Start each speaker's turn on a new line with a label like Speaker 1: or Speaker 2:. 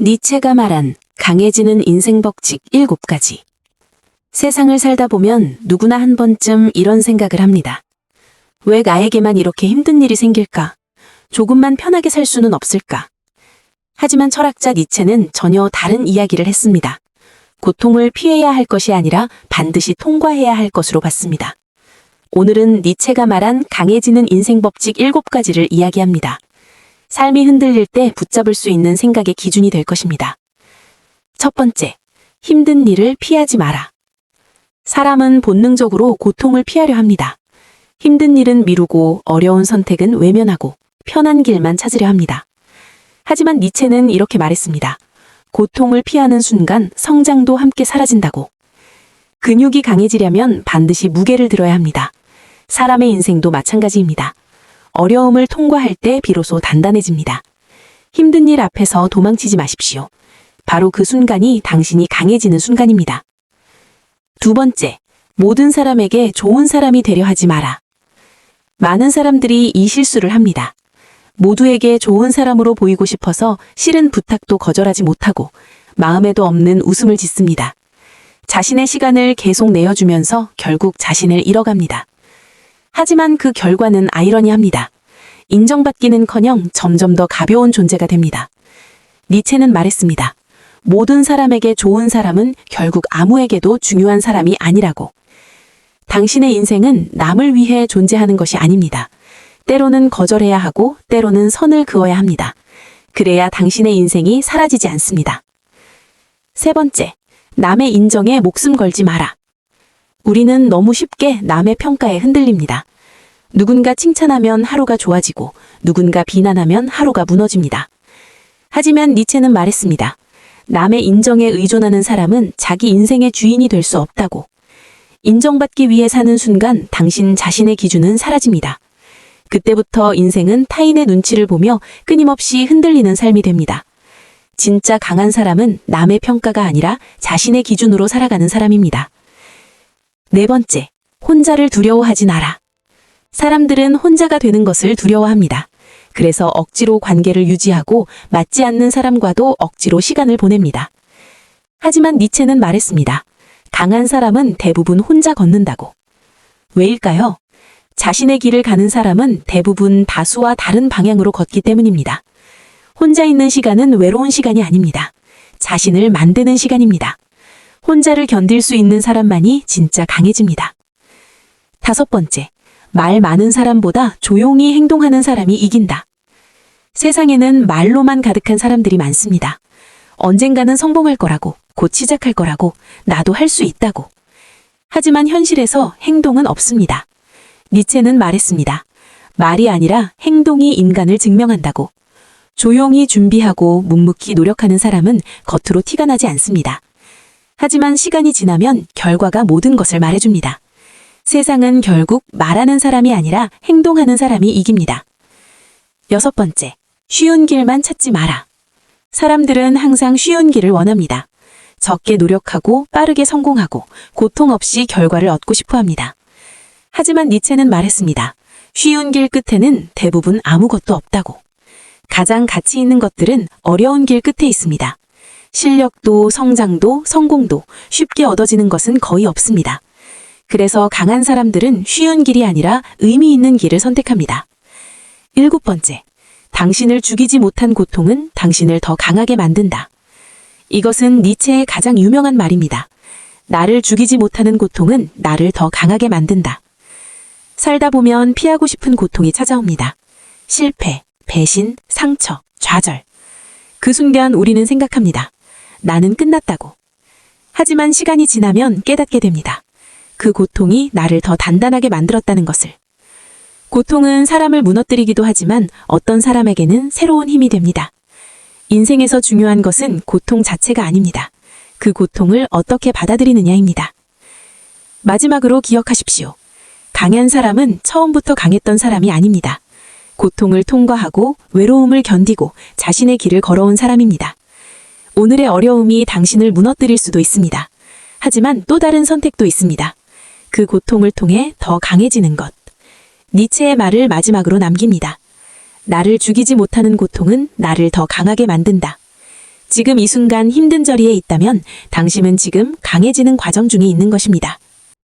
Speaker 1: 니체가 말한 강해지는 인생 법칙 7가지. 세상을 살다 보면 누구나 한 번쯤 이런 생각을 합니다. 왜 나에게만 이렇게 힘든 일이 생길까? 조금만 편하게 살 수는 없을까? 하지만 철학자 니체는 전혀 다른 이야기를 했습니다. 고통을 피해야 할 것이 아니라 반드시 통과해야 할 것으로 봤습니다. 오늘은 니체가 말한 강해지는 인생 법칙 7가지를 이야기합니다. 삶이 흔들릴 때 붙잡을 수 있는 생각의 기준이 될 것입니다. 첫 번째, 힘든 일을 피하지 마라. 사람은 본능적으로 고통을 피하려 합니다. 힘든 일은 미루고 어려운 선택은 외면하고 편한 길만 찾으려 합니다. 하지만 니체는 이렇게 말했습니다. 고통을 피하는 순간 성장도 함께 사라진다고. 근육이 강해지려면 반드시 무게를 들어야 합니다. 사람의 인생도 마찬가지입니다. 어려움을 통과할 때 비로소 단단해집니다. 힘든 일 앞에서 도망치지 마십시오. 바로 그 순간이 당신이 강해지는 순간입니다. 두 번째, 모든 사람에게 좋은 사람이 되려 하지 마라. 많은 사람들이 이 실수를 합니다. 모두에게 좋은 사람으로 보이고 싶어서 싫은 부탁도 거절하지 못하고 마음에도 없는 웃음을 짓습니다. 자신의 시간을 계속 내어주면서 결국 자신을 잃어갑니다. 하지만 그 결과는 아이러니합니다. 인정받기는커녕 점점 더 가벼운 존재가 됩니다. 니체는 말했습니다. 모든 사람에게 좋은 사람은 결국 아무에게도 중요한 사람이 아니라고. 당신의 인생은 남을 위해 존재하는 것이 아닙니다. 때로는 거절해야 하고 때로는 선을 그어야 합니다. 그래야 당신의 인생이 사라지지 않습니다. 세 번째, 남의 인정에 목숨 걸지 마라. 우리는 너무 쉽게 남의 평가에 흔들립니다. 누군가 칭찬하면 하루가 좋아지고 누군가 비난하면 하루가 무너집니다. 하지만 니체는 말했습니다. 남의 인정에 의존하는 사람은 자기 인생의 주인이 될 수 없다고. 인정받기 위해 사는 순간 당신 자신의 기준은 사라집니다. 그때부터 인생은 타인의 눈치를 보며 끊임없이 흔들리는 삶이 됩니다. 진짜 강한 사람은 남의 평가가 아니라 자신의 기준으로 살아가는 사람입니다. 네 번째, 혼자를 두려워하지 마라. 사람들은 혼자가 되는 것을 두려워합니다. 그래서 억지로 관계를 유지하고 맞지 않는 사람과도 억지로 시간을 보냅니다. 하지만 니체는 말했습니다. 강한 사람은 대부분 혼자 걷는다고. 왜일까요? 자신의 길을 가는 사람은 대부분 다수와 다른 방향으로 걷기 때문입니다. 혼자 있는 시간은 외로운 시간이 아닙니다. 자신을 만드는 시간입니다. 혼자를 견딜 수 있는 사람만이 진짜 강해집니다. 다섯 번째, 말 많은 사람보다 조용히 행동하는 사람이 이긴다. 세상에는 말로만 가득한 사람들이 많습니다. 언젠가는 성공할 거라고, 곧 시작할 거라고, 나도 할 수 있다고. 하지만 현실에서 행동은 없습니다. 니체는 말했습니다. 말이 아니라 행동이 인간을 증명한다고. 조용히 준비하고 묵묵히 노력하는 사람은 겉으로 티가 나지 않습니다. 하지만 시간이 지나면 결과가 모든 것을 말해줍니다. 세상은 결국 말하는 사람이 아니라 행동하는 사람이 이깁니다. 여섯 번째, 쉬운 길만 찾지 마라. 사람들은 항상 쉬운 길을 원합니다. 적게 노력하고 빠르게 성공하고 고통 없이 결과를 얻고 싶어 합니다. 하지만 니체는 말했습니다. 쉬운 길 끝에는 대부분 아무것도 없다고. 가장 가치 있는 것들은 어려운 길 끝에 있습니다. 실력도 성장도 성공도 쉽게 얻어지는 것은 거의 없습니다. 그래서 강한 사람들은 쉬운 길이 아니라 의미 있는 길을 선택합니다. 일곱 번째, 당신을 죽이지 못한 고통은 당신을 더 강하게 만든다. 이것은 니체의 가장 유명한 말입니다. 나를 죽이지 못하는 고통은 나를 더 강하게 만든다. 살다 보면 피하고 싶은 고통이 찾아옵니다. 실패, 배신, 상처, 좌절. 그 순간 우리는 생각합니다. 나는 끝났다고. 하지만 시간이 지나면 깨닫게 됩니다. 그 고통이 나를 더 단단하게 만들었다는 것을. 고통은 사람을 무너뜨리기도 하지만 어떤 사람에게는 새로운 힘이 됩니다. 인생에서 중요한 것은 고통 자체가 아닙니다. 그 고통을 어떻게 받아들이느냐입니다. 마지막으로 기억하십시오. 강한 사람은 처음부터 강했던 사람이 아닙니다. 고통을 통과하고 외로움을 견디고 자신의 길을 걸어온 사람입니다. 오늘의 어려움이 당신을 무너뜨릴 수도 있습니다. 하지만 또 다른 선택도 있습니다. 그 고통을 통해 더 강해지는 것. 니체의 말을 마지막으로 남깁니다. 나를 죽이지 못하는 고통은 나를 더 강하게 만든다. 지금 이 순간 힘든 자리에 있다면 당신은 지금 강해지는 과정 중에 있는 것입니다.